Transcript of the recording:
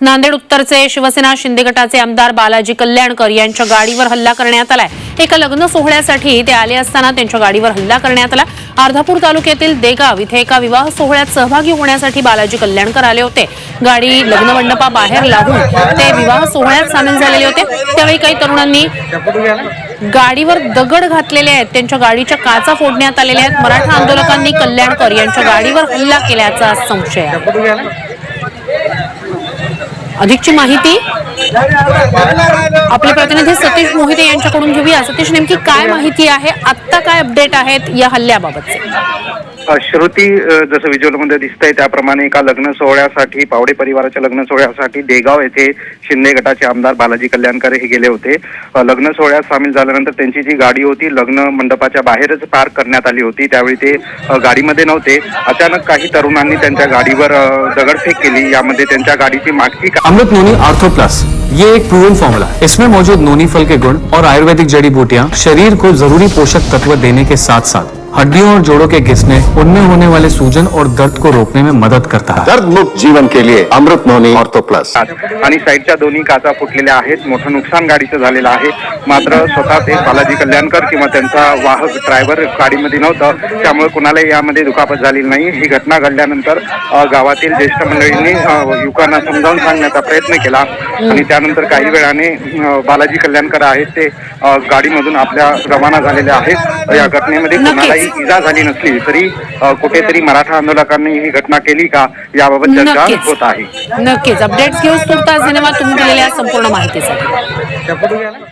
नांदेड उत्तरचे शिवसेना शिंदे गटाचे आमदार बालाजी कल्याणकर यांच्या गाडीवर हल्ला करण्यात आलाय। एका लग्न सोहळ्यासाठी ते आले असताना त्यांच्या गाडीवर हल्ला करण्यात आला। अर्धापूर तालुक्यातील देगाव इथे एका विवाह सोहळ्यात सहभागी होण्यासाठी बालाजी कल्याणकर आले होते। गाडी लग्न मंडपाबाहेर लावून ते विवाह सोहळ्यात सामील झालेले होते। त्यावेळी काही तरुणांनी गाडीवर दगड घातलेले आहेत, त्यांच्या गाडीच्या काचा फोडण्यात आलेल्या आहेत। मराठा आंदोलकांनी कल्याणकर यांच्या गाडीवर हल्ला केल्याचा संशय आहे। अधिकची माहिती आपले प्रतिनिधी सतीश मोहिते यांच्याकडून घेऊया। सतीश, नेमकी काय माहिती आहे, आत्ता काय अपडेट आहेत या हल्ल्याबाबतचे? श्रुती, जसं व्हिज्युअलमध्ये दिसतंय त्याप्रमाणे एका लग्न सोहळ्यासाठी, पावडे परिवाराच्या लग्न सोहळ्यासाठी देगाव येथे शिंदे गटाचे आमदार बालाजी कल्याणकर हे गेले होते। लग्न सोहळ्यात सामील झाल्यानंतर त्यांची जी गाडी होती लग्न मंडपाच्या बाहेरच पार्क करण्यात आली होती। त्यावेळी ते गाडीमध्ये नव्हते। अचानक काही तरुणांनी त्यांच्या गाडीवर दगडफेक केली। यामध्ये त्यांच्या गाडीची मागची अमृत नोनी ऑर्थो प्लस, ये एक प्रूवन फॉर्मूला है। इसमें मौजूद नोनी फल के गुण और आयुर्वेदिक जड़ी बूटियां शरीर को जरूरी पोषक तत्व देने के साथ साथ हड्डियों और जोड़ों के घिसने, उनमें होने वाले सूजन और दर्द को रोकने में मदद करता है। दर्द मुक्त जीवन के लिए अमृत नोनी ऑर्थो प्लस। आणि साईडच्या दोन्ही काचा फुटलेल्या आहेत। मोठं नुकसान गाडीचं झालेलं आहे। मात्र स्वतः ते बालाजी कल्याणकर किंवा त्यांचा वाहक ड्रायव्हर गाडीमध्ये नव्हतं, त्यामुळे कुणालाही यामध्ये दुखापत झालेली नाही। ही घटना घडल्यानंतर गावातील ज्येष्ठ मंडळींनी युवकांना समजावून सांगण्याचा प्रयत्न केला आणि त्यानंतर काही वेळाने बालाजी कल्याणकर आहेत ते गाडीमधून आपल्या रवाना झालेले आहेत। या घटनेमध्ये कुणालाही इजा झाली नसली तरी कुठेतरी मराठा आंदोलकांनी ही घटना केली का याबाबत चर्चा होत आहे। नक्कीच अपडेट्स घेऊन तुर्तास धन्यवाद तुम्ही दिलेल्या संपूर्ण माहितीसाठी।